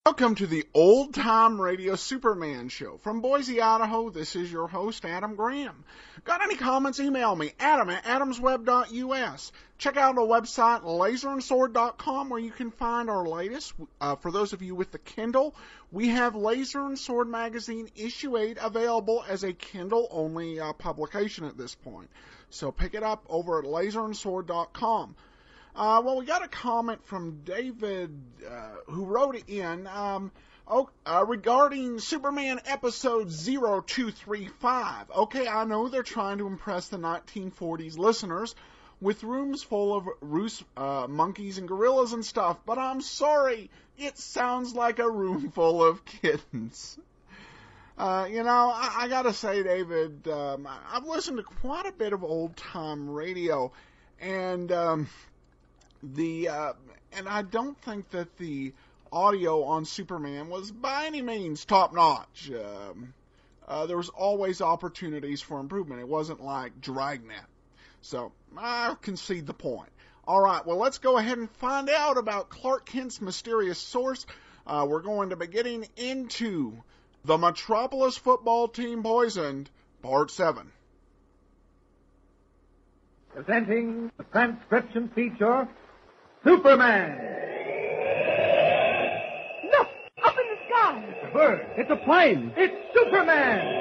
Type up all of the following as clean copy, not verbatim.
Welcome to the Old Time Radio Superman Show. From Boise, Idaho, this is your host, Adam Graham. Got any comments? Email me, adam@adamsweb.us. Check out our website, laserandsword.com, where you can find our latest. For those of you with the Kindle, we have Laser and Sword Magazine Issue 8 available as a Kindle-only publication at this point. So pick it up over at laserandsword.com. Well, we got a comment from David, who wrote it in, regarding Superman episode 0235. Okay, I know they're trying to impress the 1940s listeners with rooms full of monkeys and gorillas and stuff, but I'm sorry, it sounds like a room full of kittens. I gotta say, David, I've listened to quite a bit of old-time radio, and I don't think that the audio on Superman was by any means top-notch. There was always opportunities for improvement. It wasn't like Dragnet. So, I'll concede the point. All right, well, let's go ahead and find out about Clark Kent's mysterious source. We're going to be getting into the Metropolis football team poisoned, Part 7. Presenting the transcription feature, Superman! Look! Up in the sky! It's a bird. It's a plane. It's Superman!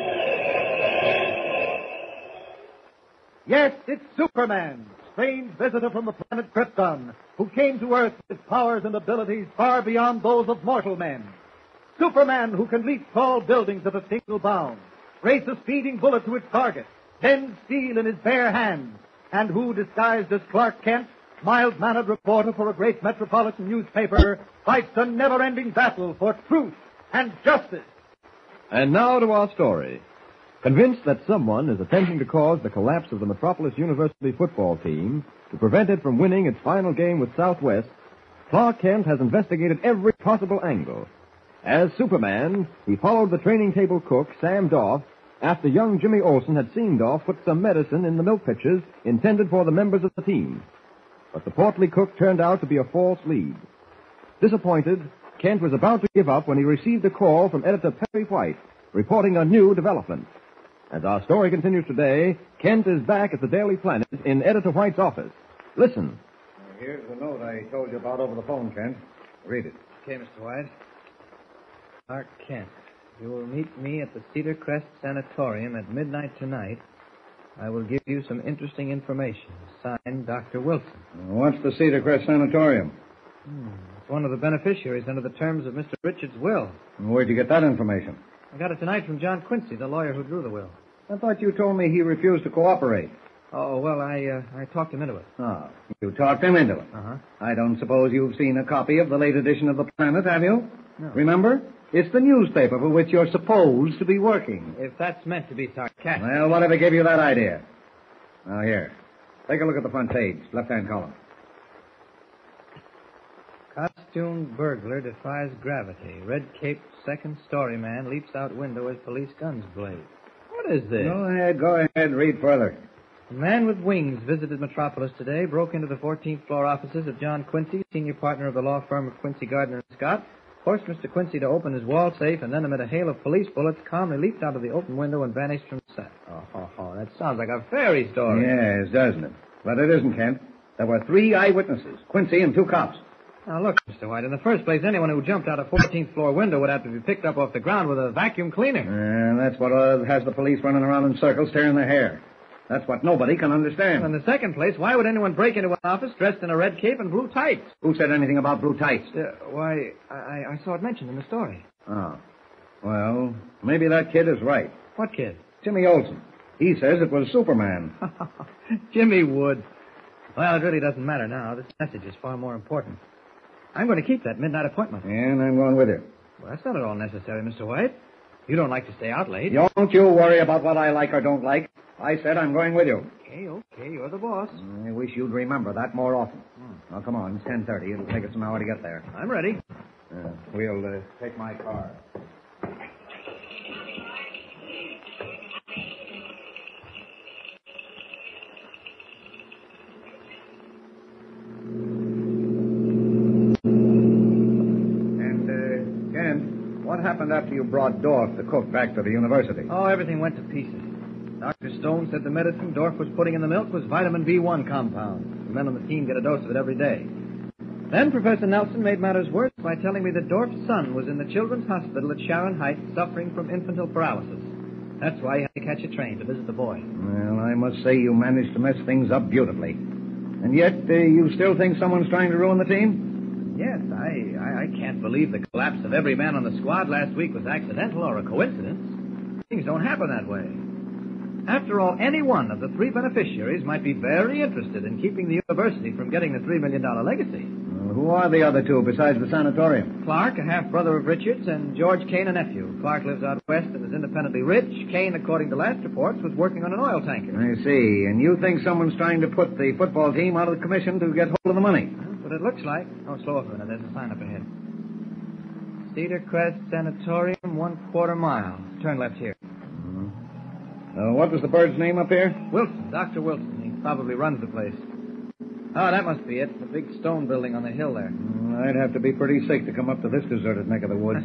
Yes, it's Superman, strange visitor from the planet Krypton, who came to Earth with powers and abilities far beyond those of mortal men. Superman, who can leap tall buildings at a single bound, race a speeding bullet to its target, bend steel in his bare hands, and who, disguised as Clark Kent, mild-mannered reporter for a great metropolitan newspaper, fights a never-ending battle for truth and justice. And now to our story. Convinced that someone is attempting to cause the collapse of the Metropolis University football team to prevent it from winning its final game with Southwest, Clark Kent has investigated every possible angle. As Superman, he followed the training table cook, Sam Doff, after young Jimmy Olsen had seen Doff put some medicine in the milk pitchers intended for the members of the team. But the portly cook turned out to be a false lead. Disappointed, Kent was about to give up when he received a call from editor Perry White, reporting a new development. As our story continues today, Kent is back at the Daily Planet in Editor White's office. Listen. Here's the note I told you about over the phone, Kent. Read it. Okay, Mr. White. Clark Kent, you will meet me at the Cedar Crest Sanatorium at midnight tonight. I will give you some interesting information. Signed, Dr. Wilson. What's the Cedar Crest Sanatorium? It's one of the beneficiaries under the terms of Mr. Richards' will. Where'd you get that information? I got it tonight from John Quincy, the lawyer who drew the will. I thought you told me he refused to cooperate. Oh, well, I talked him into it. Oh, you talked him into it. Uh-huh. I don't suppose you've seen a copy of the late edition of the Planet, have you? No. Remember? It's the newspaper for which you're supposed to be working. If that's meant to be sarcastic. Well, whatever gave you that idea? Now, here. Take a look at the front page, left-hand column. Costumed burglar defies gravity. Red-caped second-story man leaps out window as police guns blaze. What is this? Go ahead, read further. A man with wings visited Metropolis today, broke into the 14th floor offices of John Quincy, senior partner of the law firm of Quincy, Gardner & Scott, forced Mr. Quincy to open his wall safe, and then amid a hail of police bullets, calmly leaped out of the open window and vanished from sight. Oh, that sounds like a fairy story. Yes, doesn't it? But it isn't, Kent. There were 3 eyewitnesses, Quincy and 2 cops. Now, look, Mr. White, in the first place, anyone who jumped out a 14th floor window would have to be picked up off the ground with a vacuum cleaner. And that's what has the police running around in circles, tearing their hair. That's what nobody can understand. In the second place, why would anyone break into an office dressed in a red cape and blue tights? Who said anything about blue tights? Why, I saw it mentioned in the story. Oh. Well, maybe that kid is right. What kid? Jimmy Olsen. He says it was Superman. Jimmy Wood. Well, it really doesn't matter now. This message is far more important. I'm going to keep that midnight appointment. And I'm going with you. Well, that's not at all necessary, Mr. White. You don't like to stay out late. Don't you worry about what I like or don't like. I said I'm going with you. Okay, you're the boss. I wish you'd remember that more often. Now, come on, it's 10:30. It'll take us an hour to get there. I'm ready. We'll take my car. And, What happened after you brought Dorf, the cook, back to the university? Oh, everything went to pieces. Dr. Stone said the medicine Dorf was putting in the milk was vitamin B1 compound. The men on the team get a dose of it every day. Then Professor Nelson made matters worse by telling me that Dorf's son was in the Children's Hospital at Sharon Heights suffering from infantile paralysis. That's why he had to catch a train to visit the boy. Well, I must say you managed to mess things up beautifully. And yet, you still think someone's trying to ruin the team? Yes, I can't believe the collapse of every man on the squad last week was accidental or a coincidence. Things don't happen that way. After all, any one of the three beneficiaries might be very interested in keeping the university from getting the $3 million legacy. Who are the other two besides the sanatorium? Clark, a half-brother of Richard's, and George Kane, a nephew. Clark lives out west and is independently rich. Kane, according to last reports, was working on an oil tanker. I see. And you think someone's trying to put the football team out of the commission to get hold of the money? But it looks like... Oh, slow up a minute. There's a sign up ahead. Cedar Crest Sanatorium, 1/4 mile. Turn left here. What was the bird's name up here? Wilson, Dr. Wilson. He probably runs the place. Oh, that must be it. The big stone building on the hill there. I'd have to be pretty sick to come up to this deserted neck of the woods.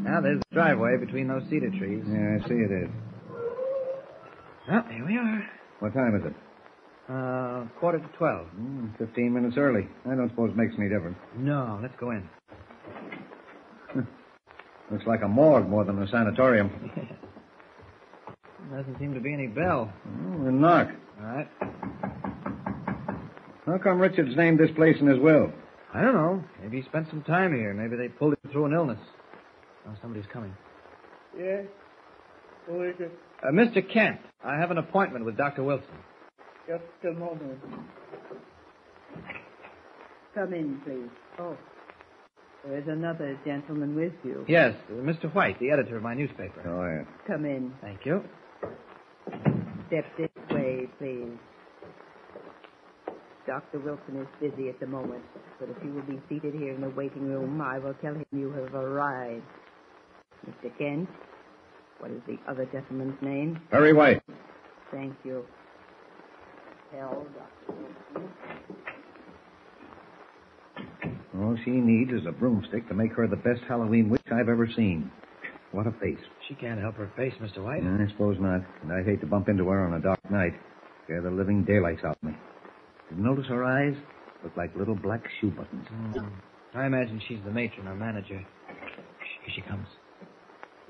Now, there's the driveway between those cedar trees. Yeah, I see it is. Well, here we are. What time is it? 11:45. 15 minutes early. I don't suppose it makes any difference. No, let's go in. Looks like a morgue more than a sanatorium. Doesn't seem to be any bell. We'll knock. All right. How come Richards named this place in his will? I don't know. Maybe he spent some time here. Maybe they pulled him through an illness. Oh, somebody's coming. Yes? Who is it? Mr. Kent, I have an appointment with Dr. Wilson. Just a moment. Come in, please. Oh, there's another gentleman with you. Yes, Mr. White, the editor of my newspaper. Oh, yeah. Come in. Thank you. Step this way, please. Dr. Wilson is busy at the moment, but if you will be seated here in the waiting room, I will tell him you have arrived. Mr. Kent, what is the other gentleman's name? Perry White. Thank you. Tell Dr. Wilson. All she needs is a broomstick to make her the best Halloween witch I've ever seen. What a face. She can't help her face, Mr. White. I suppose not. And I'd hate to bump into her on a dark night. Scare the living daylights out of me. Did you notice her eyes? Look like little black shoe buttons. I imagine she's the matron or manager. Here she comes.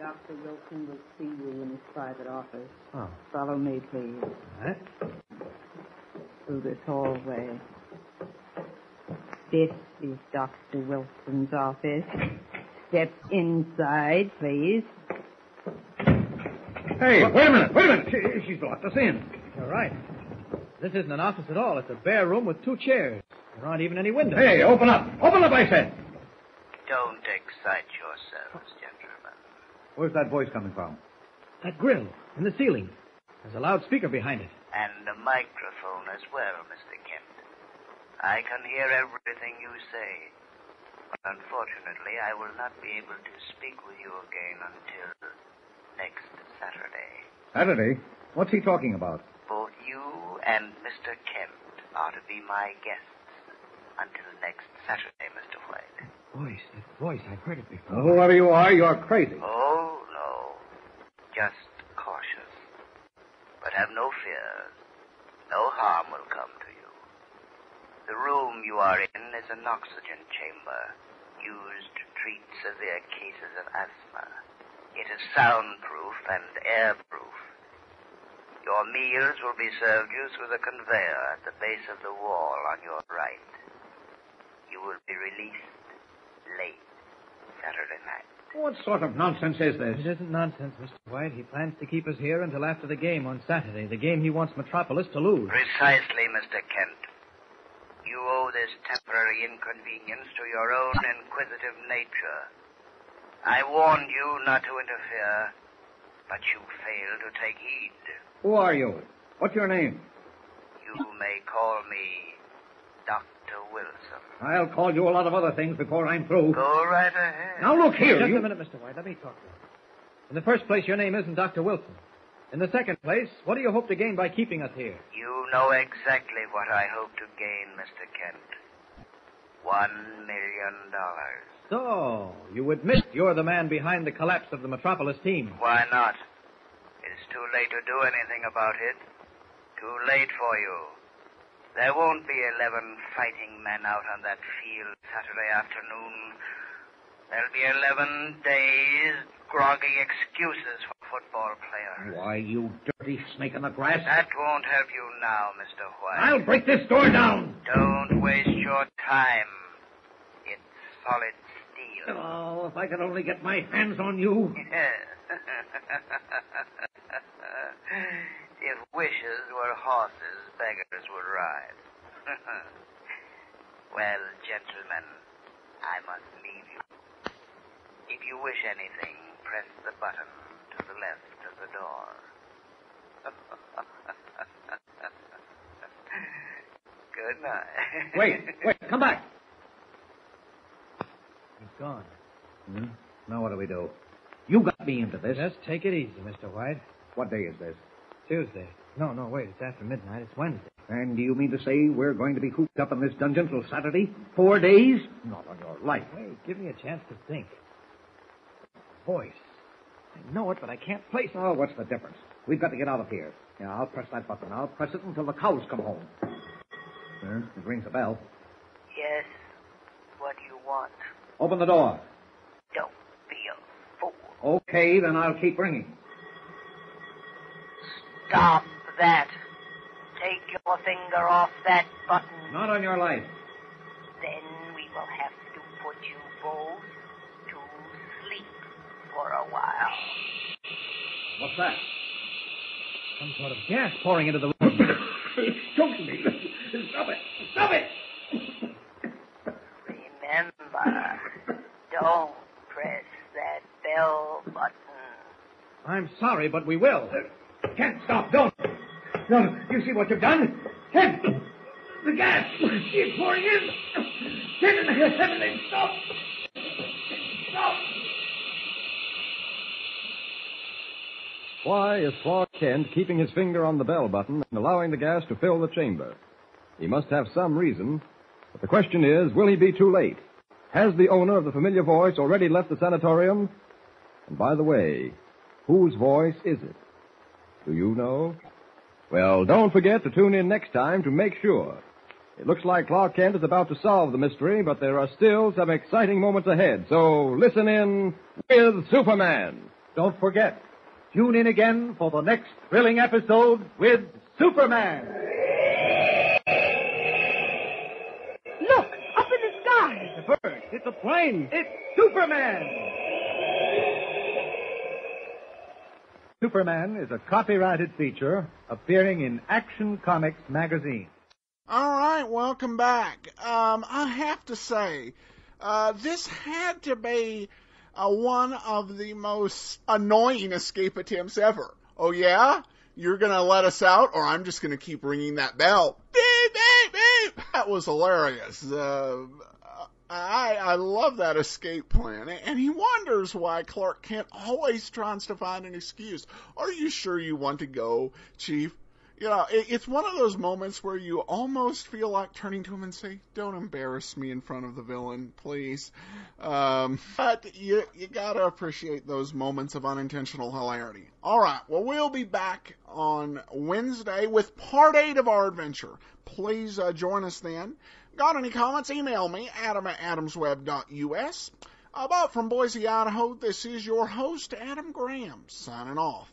Dr. Wilson will see you in his private office. Oh. Follow me, please. All right. Through this hallway. This is Dr. Wilson's office. Step inside, please. Hey, wait a minute. She's locked us in. You're right. This isn't an office at all. It's a bare room with 2 chairs. There aren't even any windows. Hey, open up. Open up, I said. Don't excite yourselves, gentlemen. Where's that voice coming from? That grill in the ceiling. There's a loudspeaker behind it. And a microphone as well, Mr. Kent. I can hear everything you say. But unfortunately, I will not be able to speak with you again until next Saturday. Saturday? What's he talking about? Both you and Mr. Kent are to be my guests until next Saturday, Mr. White. That voice, I've heard it before. Whoever you are, you're crazy. Oh, no. Just cautious. But have no fears. No harm will come to you. The room you are in is an oxygen chamber used to treat severe cases of asthma. It is soundproof and airproof. Your meals will be served you through the conveyor at the base of the wall on your right. You will be released late Saturday night. What sort of nonsense is this? It isn't nonsense, Mr. White. He plans to keep us here until after the game on Saturday, the game he wants Metropolis to lose. Precisely, Mr. Kent. You owe this temporary inconvenience to your own inquisitive nature. I warned you not to interfere, but you failed to take heed. Who are you? What's your name? You may call me Dr. Wilson. I'll call you a lot of other things before I'm through. Go right ahead. Now, look here. Just a minute, Mr. White. Let me talk to you. In the first place, your name isn't Dr. Wilson. In the second place, what do you hope to gain by keeping us here? You know exactly what I hope to gain, Mr. Kent. $1 million. So, you admit you're the man behind the collapse of the Metropolis team. Why not? It's too late to do anything about it. Too late for you. There won't be 11 fighting men out on that field Saturday afternoon. There'll be 11 days, groggy excuses for football players. Why, you dirty snake in the grass. That won't help you now, Mr. White. I'll break this door down. Don't waste your time. It's solid steel. Oh, if I could only get my hands on you. If wishes were horses, beggars would ride. Well, gentlemen, I must leave you. If you wish anything, press the button to the left of the door. Good night. Wait, come back. He's gone. Now what do we do? You got me into this. Just take it easy, Mr. White. What day is this? Tuesday. No, wait, it's after midnight. It's Wednesday. And do you mean to say we're going to be cooped up in this dungeon till Saturday? 4 days? Not on your life. Wait, give me a chance to think. Voice. I know it, but I can't place it. Oh, what's the difference? We've got to get out of here. Yeah, I'll press that button. I'll press it until the cows come home. It rings a bell. Yes. What do you want? Open the door. Don't be a fool. Okay, then I'll keep ringing. Stop that. Take your finger off that button. Not on your life. Then we will have to put you both to sleep for a while. What's that? Some sort of gas pouring into the room. It's choking me. Stop it. Stop it. Remember, don't press that bell button. I'm sorry, but we will. Kent, stop. Don't. No, you see what you've done? Kent! The gas! It's pouring in! Kent, everything, stop! Stop! Why is Clark Kent keeping his finger on the bell button and allowing the gas to fill the chamber? He must have some reason. But the question is, will he be too late? Has the owner of the familiar voice already left the sanatorium? And by the way, whose voice is it? Do you know? Well, don't forget to tune in next time to make sure. It looks like Clark Kent is about to solve the mystery, but there are still some exciting moments ahead. So listen in with Superman. Don't forget, tune in again for the next thrilling episode with Superman. Look, up in the sky. It's a bird. It's a plane. It's Superman. Superman is a copyrighted feature appearing in Action Comics magazine. All right, welcome back. I have to say, this had to be one of the most annoying escape attempts ever. Oh, yeah? You're going to let us out, or I'm just going to keep ringing that bell. Beep, beep, beep. That was hilarious. I love that escape plan. And he wonders why Clark Kent always tries to find an excuse. Are you sure you want to go, Chief? You know, it's one of those moments where you almost feel like turning to him and say, don't embarrass me in front of the villain, please. But you gotta appreciate those moments of unintentional hilarity. All right, well, we'll be back on Wednesday with part 8 of our adventure. Please join us then. Got any comments? Email me, adam@adamsweb.us. But from Boise, Idaho, this is your host, Adam Graham, signing off.